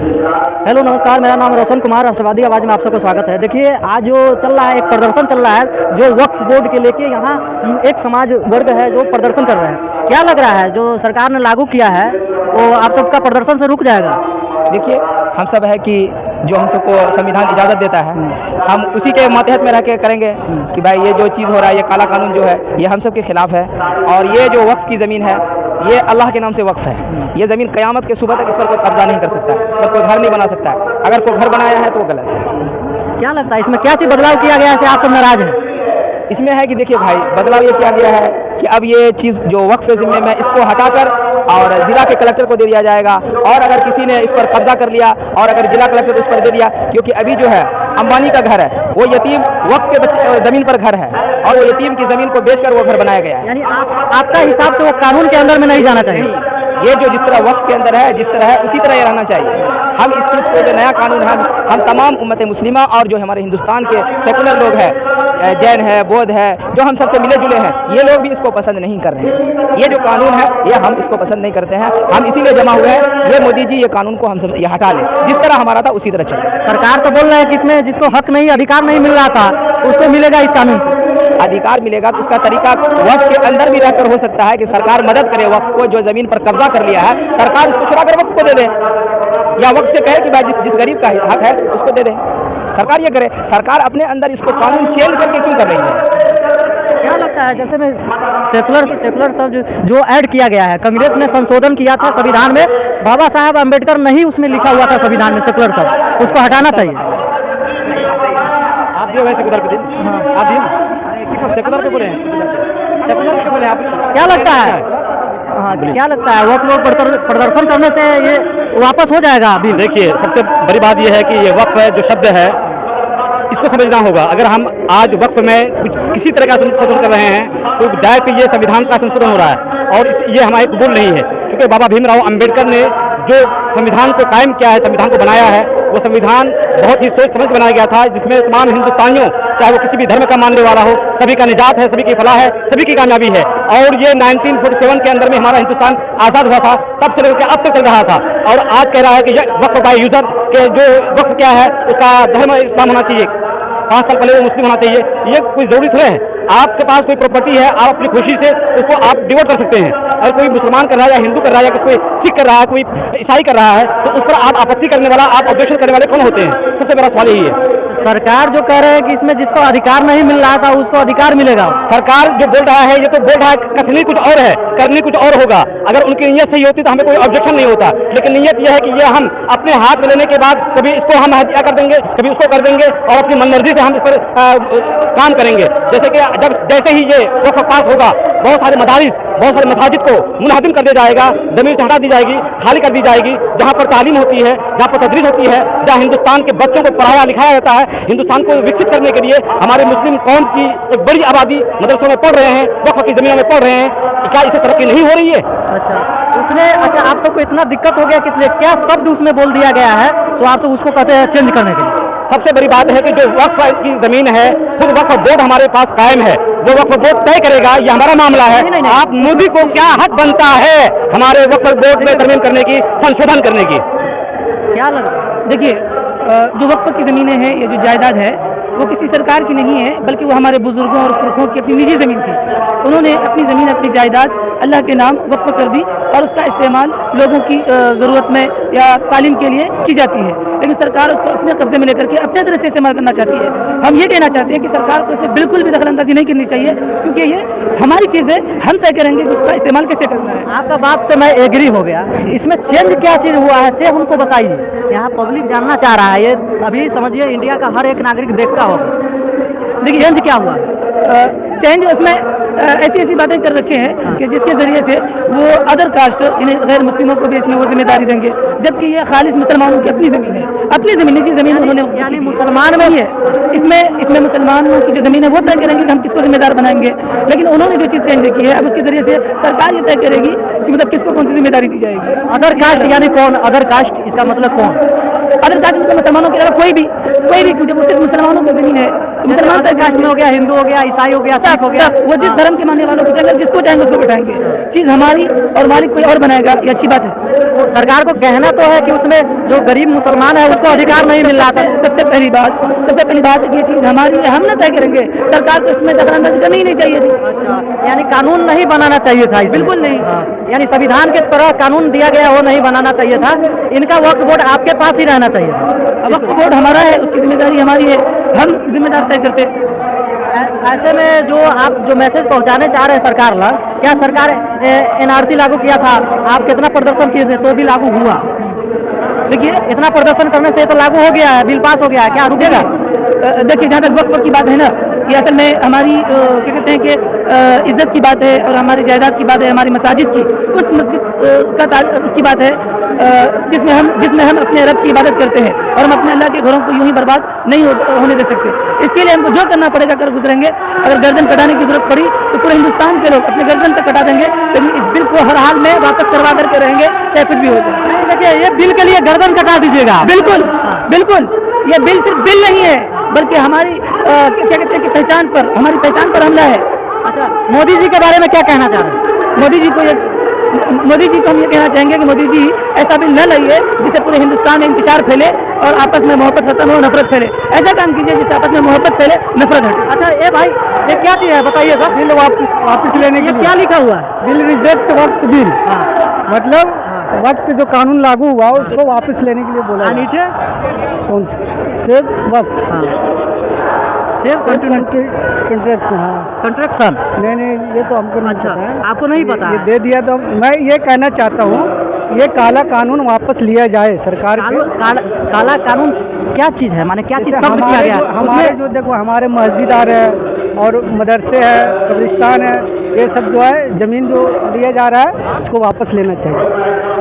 Hello नमस्कार, मेरा नाम रोशन कुमार, राष्ट्रवादी आवाज़ में आप सबको स्वागत है। देखिए, आज जो चल रहा है, एक प्रदर्शन चल रहा है जो वक्फ बोर्ड के लेके यहाँ एक समाज वर्ग है जो प्रदर्शन कर रहे हैं। क्या लग रहा है जो सरकार ने लागू किया है वो आप सबका प्रदर्शन से रुक जाएगा? देखिए, हम सब है कि जो हम सबको संविधान इजाज़त देता है, हम उसी के मातहत में रह के करेंगे कि भाई ये जो चीज़ हो रहा है, ये काला कानून जो है, ये हम सब के खिलाफ है। और ये जो वक्फ की ज़मीन है, ये अल्लाह के नाम से वक्फ है। ये ज़मीन क़यामत के सुबह तक इस पर कोई कब्जा नहीं कर सकता है, इस पर कोई घर नहीं बना सकता है। अगर कोई घर बनाया है तो वो गलत है। क्या लगता है इसमें क्या चीज़ बदलाव किया गया है से आप सब नाराज़ हैं? इसमें है कि देखिए भाई, बदलाव ये किया गया है कि अब ये चीज़ जो वक्फ ज़िम्मे में, इसको हटाकर और ज़िला के कलेक्टर को दे दिया जाएगा। और अगर किसी ने इस पर कब्जा कर लिया और अगर ज़िला कलेक्टर उस पर दे दिया, क्योंकि अभी जो है अंबानी का घर है, वो यतीम वक्फ के बच्चे ज़मीन पर घर है और वो यतीम की ज़मीन को बेचकर वो घर बनाया गया है। यानी आपका हिसाब से वो कानून के अंदर में नहीं जाना चाहिए? ये जो जिस तरह वक्फ के अंदर है, जिस तरह है, उसी तरह ये रहना चाहिए। हम इस चीज़ को, जो नया कानून है, हम तमाम उम्मत मुस्लिमा और जो हमारे हिंदुस्तान के सेकुलर लोग हैं, जैन है, बौद्ध है, जो हम सबसे मिले जुले हैं, ये लोग भी इसको पसंद नहीं कर रहे हैं। ये जो कानून है, ये हम इसको पसंद नहीं करते हैं। हम इसीलिए जमा हुए हैं, ये मोदी जी ये कानून को हम सब ये हटा लें, जिस तरह हमारा था उसी तरह चले। सरकार तो बोल रहे हैं कि इसमें जिसको हक नहीं, अधिकार नहीं मिल रहा था उसको मिलेगा इस कानून से। अधिकार मिलेगा तो उसका तरीका वक्फ के अंदर भी रहकर हो सकता है कि सरकार मदद करे वक्फ को, जो ज़मीन पर कब्जा कर लिया है, सरकार उसको छुड़ा कर वक्फ को दे दे, या वक्फ से कहे कि भाई जिस गरीब का हक है उसको दे दे। सरकार ये करे। सरकार अपने अंदर इसको कानून चेंज करके क्यों कर रही है? क्या लगता है जैसे में सेकुलर सब जो ऐड किया गया है, कांग्रेस ने संशोधन किया था संविधान में, बाबा साहब अम्बेडकर नहीं उसमें लिखा हुआ था संविधान में सेकुलर सब, उसको हटाना चाहिए। आप भी वैसे कुदर पे आप भी सेकुलर पे बोले सेकुलर पे बोले आप। क्या लगता है? हाँ, क्या लगता है वक्फ लोग प्रदर्शन करने से ये वापस हो जाएगा? अभी देखिए, सबसे बड़ी बात यह है कि ये वक्फ जो शब्द है, इसको समझना होगा। अगर हम आज वक्फ में कुछ किसी तरह का संशोधन कर रहे हैं तो डायरेक्ट ये संविधान का संशोधन हो रहा है और ये हमारे कबूल नहीं है, क्योंकि बाबा भीमराव अंबेडकर ने जो संविधान को कायम किया है, संविधान को बनाया है, वो संविधान बहुत ही सोच समझ बनाया गया था, जिसमें तमाम हिंदुस्तानियों, चाहे वो किसी भी धर्म का मानने वाला हो, सभी का निजात है, सभी की फलाह है, सभी की कामयाबी है। और ये 1947 के अंदर में हमारा हिंदुस्तान आज़ाद हुआ था, तब से लेकर अब तक चल रहा था। और आज कह रहा है कि वक्फ बाय यूजर के जो वक्फ क्या है, उसका धर्म इस्लाम होना चाहिए, 5 साल पहले वो मुस्लिम होना चाहिए। ये कोई जरूरी थोड़ा है। आपके पास कोई प्रॉपर्टी है, आप अपनी खुशी से उसको आप डिवोट कर सकते हैं। अगर कोई मुसलमान कर रहा है या हिंदू कर रहा है या कोई सिख कर रहा है, कोई ईसाई कर रहा है, तो उस पर आप आपत्ति करने वाला, आप ऑब्जेक्शन करने वाले कौन होते हैं? सबसे बड़ा सवाल यही है। सरकार जो कह रहे हैं कि इसमें जिसको अधिकार नहीं मिल रहा था उसको अधिकार मिलेगा। सरकार जो बोल रहा है, ये तो बोल रहा है, कथनी कुछ और है, करनी कुछ और होगा। अगर उनकी नीयत सही होती तो हमें कोई ऑब्जेक्शन नहीं होता, लेकिन नीयत यह है कि ये हम अपने हाथ में लेने के बाद कभी इसको हम हत्या कर देंगे, कभी उसको कर देंगे और अपनी मनमर्जी से हम इस पर काम करेंगे। जैसे कि जैसे ही ये वक्फ पास होगा, बहुत सारे मदारिस, बहुत सारे मसाजिद को मुनहदिम कर दिया जाएगा, ज़मीन से हटा दी जाएगी, खाली कर दी जाएगी। जहाँ पर तालीम होती है, जहाँ पर तदरीस होती है, जहाँ हिंदुस्तान के बच्चों को पढ़ाया लिखाया जाता है, हिंदुस्तान को विकसित करने के लिए हमारे मुस्लिम कौम की एक बड़ी आबादी मदरसों में पढ़ रहे हैं, वक्फ की ज़मीनों में पढ़ रहे हैं। क्या इससे तरक्की नहीं हो रही है? अच्छा, आप सबको इतना दिक्कत हो गया किस लिए? क्या शब्द उसमें बोल दिया गया है तो आप सब उसको कहते हैं चेंज करने के लिए? सबसे बड़ी बात है कि जो वक्फ की ज़मीन है, खुद वक्फ बोर्ड हमारे पास कायम है, जो वक्फ बोर्ड तय करेगा, ये हमारा मामला है। नहीं। आप मोदी को क्या हक बनता है हमारे वक्फ बोर्ड में तरमीम करने की, संशोधन करने की? क्या लग देखिए, जो वक्फ की ज़मीनें हैं, ये जो जायदाद है, वो किसी सरकार की नहीं है, बल्कि वो हमारे बुजुर्गों और पुरखों की अपनी निजी ज़मीन थी। उन्होंने अपनी ज़मीन, अपनी जायदाद अल्लाह के नाम वक्फ कर दी और उसका इस्तेमाल लोगों की ज़रूरत में या तालीम के लिए की जाती है। लेकिन सरकार उसको अपने कब्जे में लेकर के अपने तरह से इस्तेमाल करना चाहती है। हम ये कहना चाहते हैं कि सरकार को इसमें बिल्कुल भी दखलंदाजी नहीं करनी चाहिए, क्योंकि ये हमारी चीज़ें, हम तय करेंगे कि उसका इस्तेमाल कैसे करना है। आपका बात से मैं एग्री हो गया। इसमें चेंज क्या चीज़ हुआ है से हमको बताइए, यहाँ पब्लिक जानना चाह रहा है। ये अभी समझिए इंडिया का हर एक नागरिक देखता होगा। देखिए, चेंज क्या हुआ? चेंज उसमें ऐसी बातें कर रखे हैं कि जिसके ज़रिए से वो अदर कास्ट, यानी गैर मुस्लिमों को भी इसमें वो जिम्मेदारी देंगे, जबकि ये खालिस मुसलमानों की अपनी ज़मीन है, अपनी ज़मीन, निजी ज़मीन उन्होंने, यानी मुसलमान में ही है। इसमें मुसलमानों की जो ज़मीन है वो तय करेंगे कि हम किसको जिम्मेदार बनाएंगे। लेकिन उन्होंने जो चीज़ चेंज की है, अब उसके ज़रिए से सरकार ये तय करेगी कि मतलब किसको कौन सी जिम्मेदारी दी जाएगी। अदर कास्ट यानी कौन? अदर कास्ट इसका मतलब कौन? अदर कास्ट मतलब मुसलमानों के अलावा कोई भी, जब सिर्फ मुसलमानों की ज़मीन है तो मुसलमान मुसलमान कास्ट में हो गया, हिंदू हो गया, ईसाई हो गया, सिख हो गया, वो जिस धर्म के मानने वालों को चाहेंगे, जिसको चाहेंगे उसको बैठाएंगे। चीज हमारी और मालिक कोई और बनाएगा, ये अच्छी बात है। सरकार को कहना तो है कि उसमें जो गरीब मुसलमान है उसको अधिकार नहीं मिल रहा था। सबसे पहली बात ये चीज हमारी है, हम ना तय करेंगे। सरकार को इसमें दखलंदाजी करनी ही नहीं चाहिए थी। अच्छा, यानी कानून नहीं बनाना चाहिए था इसमें। बिल्कुल नहीं। यानी संविधान के तरह कानून दिया गया वो नहीं बनाना चाहिए था। इनका वक्फ बोर्ड आपके पास ही रहना चाहिए। वक्फ बोर्ड हमारा है, उसकी जिम्मेदारी हमारी है, हम जिम्मेदार तय करते। ऐसे में जो आप जो मैसेज पहुंचाने चाह रहे हैं सरकार ला, क्या सरकार एनआरसी लागू किया था, आप कितना प्रदर्शन किए थे तो भी लागू हुआ? देखिए इतना प्रदर्शन करने से तो लागू हो गया है, बिल पास हो गया है, क्या रुकेगा? देखिए जहाँ तक वक्फ की बात है ना, ये असल में हमारी क्या कहते हैं कि इज्जत की बात है और हमारी जायदाद की बात है, हमारी मसाजिद की, उस मस्जिद की बात है जिसमें हम अपने रब की इबादत करते हैं और हम अपने अल्लाह के घरों को यूं ही बर्बाद नहीं होने दे सकते। इसके लिए हमको जो करना पड़ेगा कर गुजरेंगे। अगर गर्दन कटाने की जरूरत पड़ी तो पूरे हिंदुस्तान के लोग अपने गर्दन तक कटा देंगे, लेकिन इस बिल को हर हाल में वापस करवा करके रहेंगे, चाहे कुछ भी हो जाए। देखिए ये बिल के लिए गर्दन कटा दीजिएगा। बिल्कुल बिल्कुल, ये बिल सिर्फ बिल नहीं है बल्कि हमारी क्या कहते हैं कि हमारी पहचान पर हमला है। अच्छा, मोदी जी के बारे में क्या कहना चाह रहे हैं? मोदी जी को हम ये कहना चाहेंगे कि मोदी जी ऐसा बिल न लाइए जिससे पूरे हिंदुस्तान में इंतशार फैले और आपस में मोहब्बत खत्म हो, नफरत फैले। ऐसा काम कीजिए जिससे आपस में मोहब्बत फैले, नफरत हटे। अच्छा ये भाई ये क्या चीज़ है बताइएगा? बिल वापस लेने ये क्या लिखा हुआ है? बिल रिजेक्ट वक्त बिल, हाँ, मतलब वक्त जो कानून लागू हुआ उसको वापस लेने के लिए बोला। नीचे कौन सेव वक्त, सेव कंट्रैक्शन। हाँ कंस्ट्रक्शन। नहीं ये तो हमको नहीं अच्छा, पता है। आपको नहीं पता ये है? दे दिया तो मैं ये कहना चाहता हूँ ये काला कानून वापस लिया जाए सरकार के। काला कानून क्या चीज़ है, माने क्या चीज़ जैसे शब्द किया गया? हमारे जो देखो हमारे मस्जिदार है और मदरसे है, कब्रिस्तान है, ये सब जो है ज़मीन जो लिया जा रहा है उसको वापस लेना चाहिए।